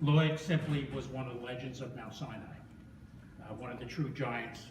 Lloyd simply was one of the legends of Mount Sinai, one of the true giants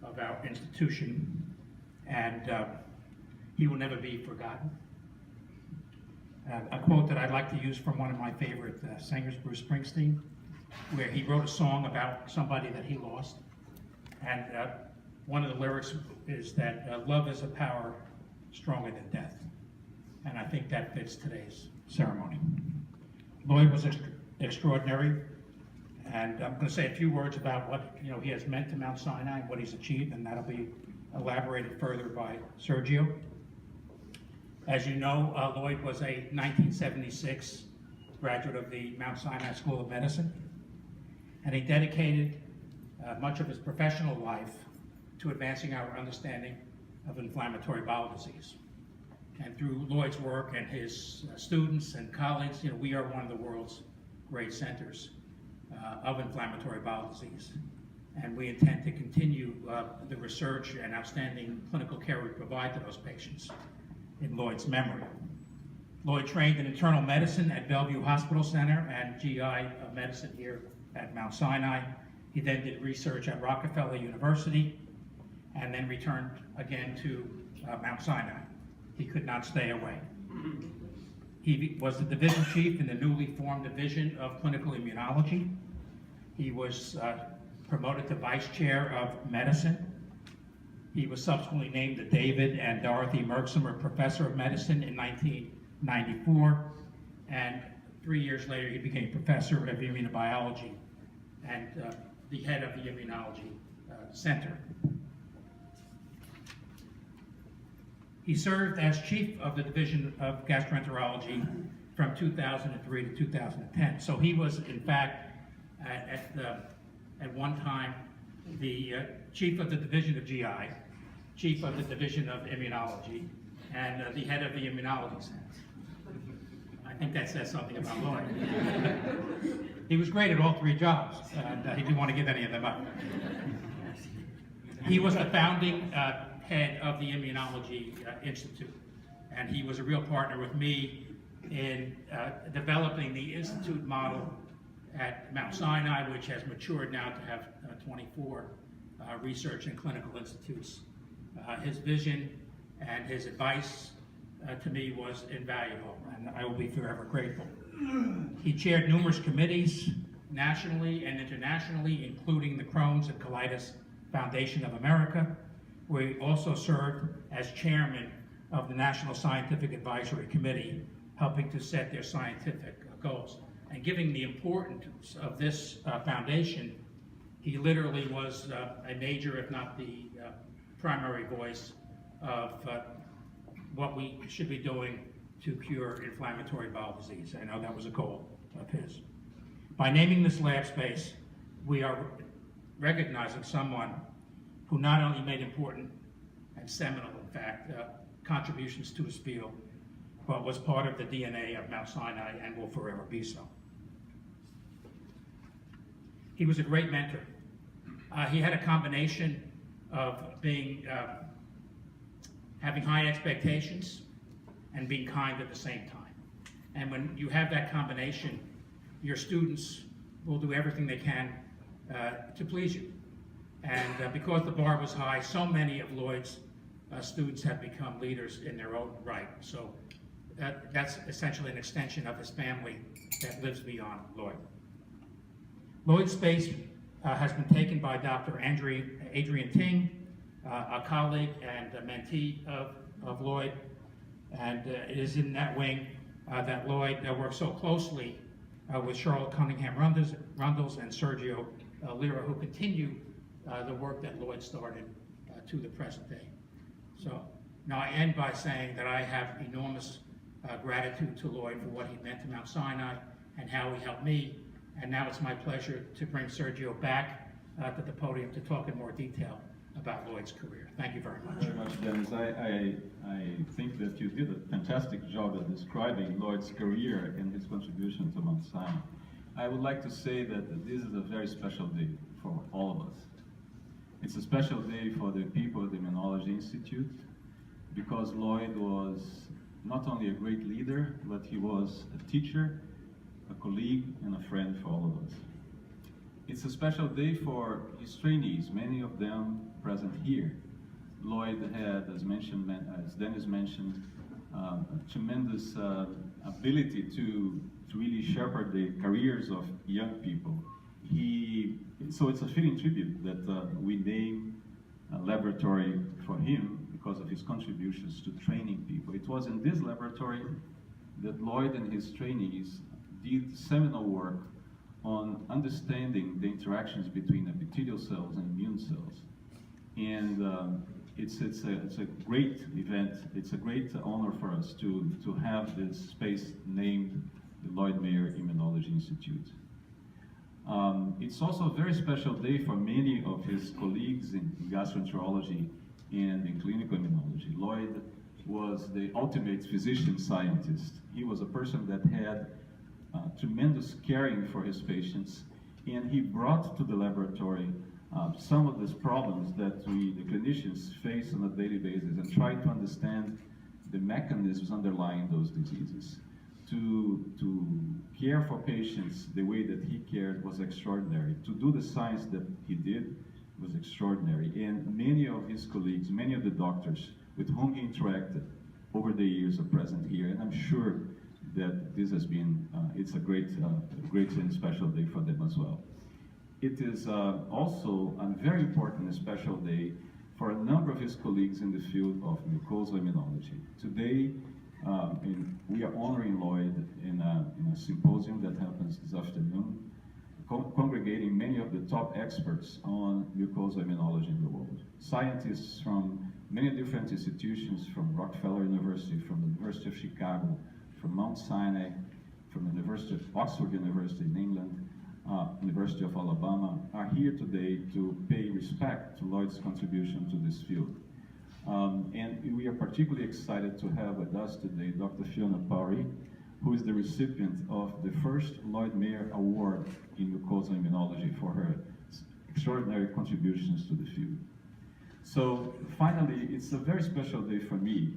of our institution, and he will never be forgotten. A quote that I'd like to use from one of my favorite singers, Bruce Springsteen, where he wrote a song about somebody that he lost, and one of the lyrics is that love is a power stronger than death, and I think that fits today's ceremony. Lloyd was extraordinary, and I'm going to say a few words about what he has meant to Mount Sinai and what he's achieved, and that'll be elaborated further by Sergio. As you know, Lloyd was a 1976 graduate of the Mount Sinai School of Medicine, and he dedicated much of his professional life to advancing our understanding of inflammatory bowel disease. And through Lloyd's work and his students and colleagues, we are one of the world's great centers of inflammatory bowel disease. And we intend to continue the research and outstanding clinical care we provide to those patients in Lloyd's memory. Lloyd trained in internal medicine at Bellevue Hospital Center and GI medicine here at Mount Sinai. He then did research at Rockefeller University and then returned again to Mount Sinai. He could not stay away. He was the division chief in the newly formed Division of Clinical Immunology. He was promoted to vice chair of medicine. He was subsequently named the David and Dorothy Merksimer Professor of Medicine in 1994, and 3 years later he became Professor of Immunobiology and the head of the Immunology Center. He served as chief of the Division of Gastroenterology from 2003 to 2010. So he was, in fact, at one time, the chief of the Division of GI, chief of the Division of Immunology, and the head of the Immunology Center. I think that says something about Lloyd. He was great at all three jobs, and he didn't want to give any of them up. He was the founding head of the Immunology Institute, and he was a real partner with me in developing the institute model at Mount Sinai, which has matured now to have 24 research and clinical institutes. His vision and his advice to me was invaluable, and I will be forever grateful. He chaired numerous committees nationally and internationally, including the Crohn's and Colitis Foundation of America, where he also served as chairman of the National Scientific Advisory Committee, helping to set their scientific goals. And given the importance of this foundation, he literally was a major, if not the primary voice of what we should be doing to cure inflammatory bowel disease. I know that was a goal of his. By naming this lab space, we are recognizing someone who not only made important and seminal, in fact, contributions to his field, but was part of the DNA of Mount Sinai and will forever be so. He was a great mentor. He had a combination of being, having high expectations and being kind at the same time. And when you have that combination, your students will do everything they can to please you. And because the bar was high, so many of Lloyd's students have become leaders in their own right. So that's essentially an extension of his family that lives beyond Lloyd. Lloyd's space has been taken by Dr. Adrian Ting, a colleague and a mentee of Lloyd, and it is in that wing that Lloyd works so closely with Charlotte Cunningham Rundles and Sergio Lira, who continue the work that Lloyd started to the present day. So now I end by saying that I have enormous gratitude to Lloyd for what he meant to Mount Sinai and how he helped me. And now it's my pleasure to bring Sergio back to the podium to talk in more detail about Lloyd's career. Thank you very much. Very much, Dennis. I think that you did a fantastic job at describing Lloyd's career and his contribution to Mount Sinai. I would like to say that this is a very special day for all of us. It's a special day for the people at the Immunology Institute because Lloyd was not only a great leader, but he was a teacher, a colleague and a friend for all of us. It's a special day for his trainees, many of them present here. Lloyd had, as Dennis mentioned, a tremendous ability to really shepherd the careers of young people. So it's a fitting tribute that we name a laboratory for him because of his contributions to training people. It was in this laboratory that Lloyd and his trainees did seminal work on understanding the interactions between epithelial cells and immune cells. And it's a great event. It's a great honor for us to have this space named the Lloyd Mayer Immunology Institute. It's also a very special day for many of his colleagues in gastroenterology and in clinical immunology. Lloyd was the ultimate physician scientist. He was a person that had tremendous caring for his patients, and he brought to the laboratory some of these problems that we, the clinicians, face on a daily basis and try to understand the mechanisms underlying those diseases. To care for patients the way that he cared was extraordinary. To do the science that he did was extraordinary. And many of his colleagues, many of the doctors with whom he interacted over the years are present here. And I'm sure that this has been, it's a great and special day for them as well. It is also a very important and special day for a number of his colleagues in the field of mucosal immunology. Today, we are honoring Lloyd in a symposium that happens this afternoon, congregating many of the top experts on mucosal immunology in the world. Scientists from many different institutions, from Rockefeller University, from the University of Chicago, from Mount Sinai, from the University of Oxford University in England, University of Alabama, are here today to pay respect to Lloyd's contribution to this field. And we are particularly excited to have with us today Dr. Fiona Pari, who is the recipient of the first Lloyd Mayer Award in mucosal immunology for her extraordinary contributions to the field. So finally, it's a very special day for me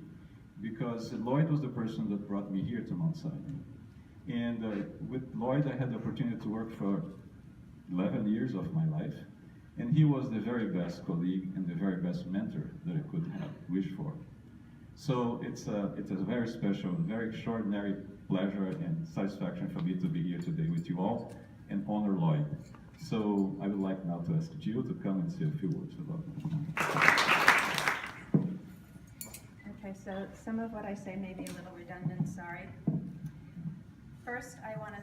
because Lloyd was the person that brought me here to Mount Sinai. And with Lloyd, I had the opportunity to work for 11 years of my life. And he was the very best colleague and the very best mentor that I could have wished for. So it's a very special, very extraordinary pleasure and satisfaction for me to be here today with you all and honor Lloyd. So I would like now to ask Jill to come and say a few words about it. Okay, so some of what I say may be a little redundant, sorry. First, I want to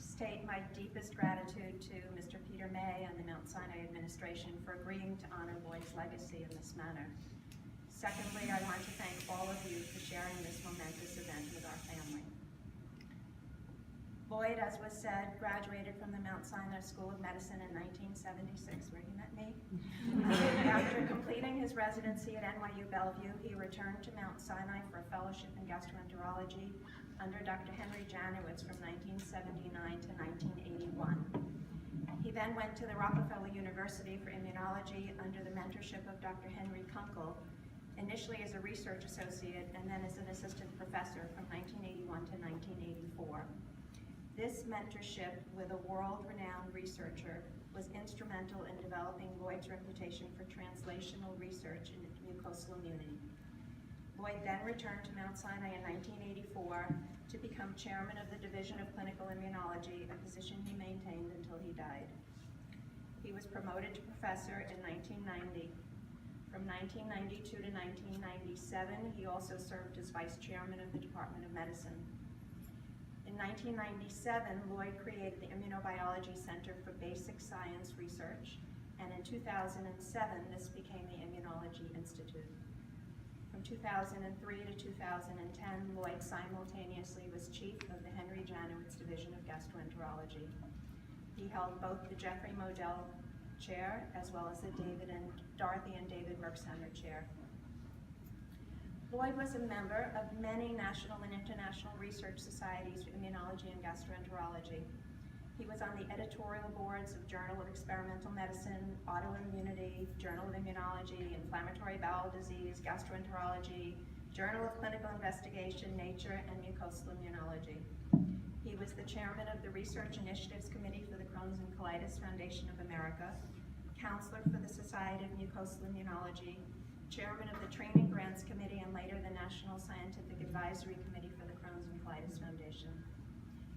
state my deepest gratitude to Mr. Peter May and the Mount Sinai administration for agreeing to honor Lloyd's legacy in this manner. Secondly, I want to thank all of you for sharing this momentous event with our family. Lloyd, as was said, graduated from the Mount Sinai School of Medicine in 1976, where he met me. After completing his residency at NYU Bellevue, he returned to Mount Sinai for a fellowship in gastroenterology under Dr. Henry Janowitz from 1979 to 1981. He then went to the Rockefeller University for immunology under the mentorship of Dr. Henry Kunkel, initially as a research associate and then as an assistant professor from 1981 to 1984. This mentorship with a world-renowned researcher was instrumental in developing Lloyd's reputation for translational research in mucosal immunity. Lloyd then returned to Mount Sinai in 1984 to become chairman of the Division of Clinical Immunology, a position he maintained until he died. He was promoted to professor in 1990. From 1992 to 1997, he also served as vice chairman of the Department of Medicine. In 1997, Lloyd created the Immunobiology Center for Basic Science Research, and in 2007, this became the Immunology Institute. From 2003 to 2010, Lloyd simultaneously was chief of the Henry Janowitz Division of Gastroenterology. He held both the Jeffrey Modell Chair as well as the Dorothy and David Mercksamer Chair. Lloyd was a member of many national and international research societies for immunology and gastroenterology. He was on the editorial boards of Journal of Experimental Medicine, Autoimmunity, Journal of Immunology, Inflammatory Bowel Disease, Gastroenterology, Journal of Clinical Investigation, Nature, and Mucosal Immunology. He was the chairman of the Research Initiatives Committee for the Crohn's and Colitis Foundation of America, counselor for the Society of Mucosal Immunology, chairman of the Training Grants Committee, and later the National Scientific Advisory Committee for the Crohn's and Colitis Foundation.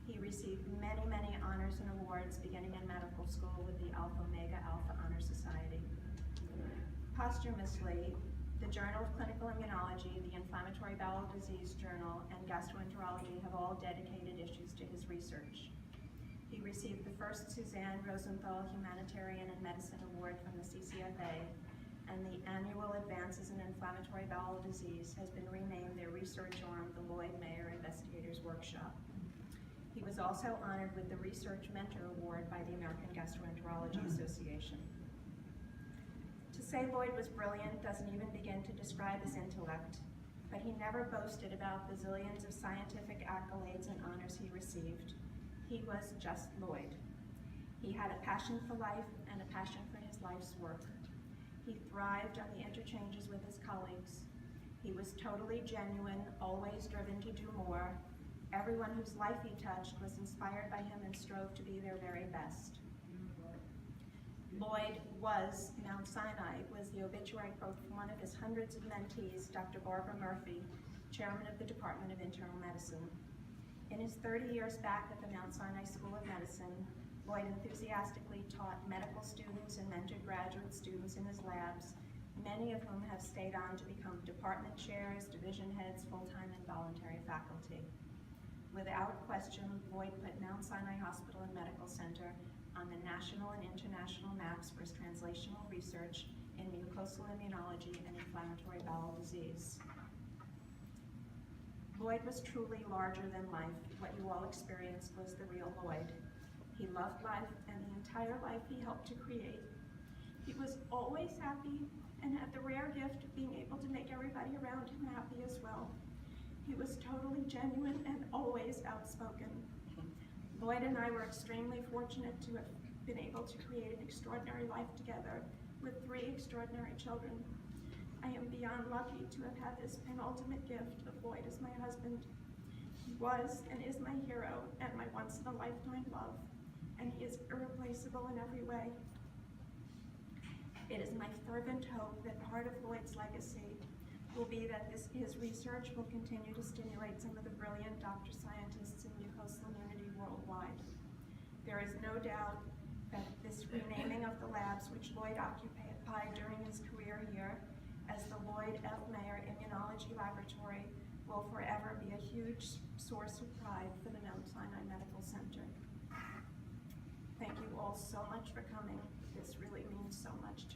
He received many, many honors and awards beginning in medical school with the Alpha Omega Alpha Honor Society. Posthumously, the Journal of Clinical Immunology, the Inflammatory Bowel Disease Journal, and Gastroenterology have all dedicated issues to his research. He received the first Suzanne Rosenthal Humanitarian and Medicine Award from the CCFA, and the annual Advances in Inflammatory Bowel Disease has been renamed their research arm, the Lloyd Mayer Investigators Workshop. He was also honored with the Research Mentor Award by the American Gastroenterology Association. To say Lloyd was brilliant doesn't even begin to describe his intellect, but he never boasted about the zillions of scientific accolades and honors he received. He was just Lloyd. He had a passion for life and a passion for his life's work. He thrived on the interchanges with his colleagues. He was totally genuine, always driven to do more. Everyone whose life he touched was inspired by him and strove to be their very best. Lloyd was Mount Sinai, was the obituary quote from one of his hundreds of mentees, Dr. Barbara Murphy, chairman of the Department of Internal Medicine. In his 30 years back at the Mount Sinai School of Medicine, Lloyd enthusiastically taught medical students and mentored graduate students in his labs, many of whom have stayed on to become department chairs, division heads, full-time and voluntary faculty. Without question, Lloyd put Mount Sinai Hospital and Medical Center on the national and international maps for his translational research in mucosal immunology and inflammatory bowel disease. Lloyd was truly larger than life. What you all experienced was the real Lloyd. He loved life and the entire life he helped to create. He was always happy and had the rare gift of being able to make everybody around him happy as well. He was totally genuine and always outspoken. Lloyd and I were extremely fortunate to have been able to create an extraordinary life together with 3 extraordinary children. I am beyond lucky to have had this penultimate gift of Lloyd as my husband. He was and is my hero and my once-in-a-lifetime love, and he is irreplaceable in every way. It is my fervent hope that part of Lloyd's legacy will be that his research will continue to stimulate some of the brilliant doctor scientists in mucosal immunity worldwide. There is no doubt that this renaming of the labs which Lloyd occupied during his career here as the Lloyd F. Mayer Immunology Laboratory will forever be a huge source of pride for the Mount Sinai Medical Center. Thank you all so much for coming. This really means so much to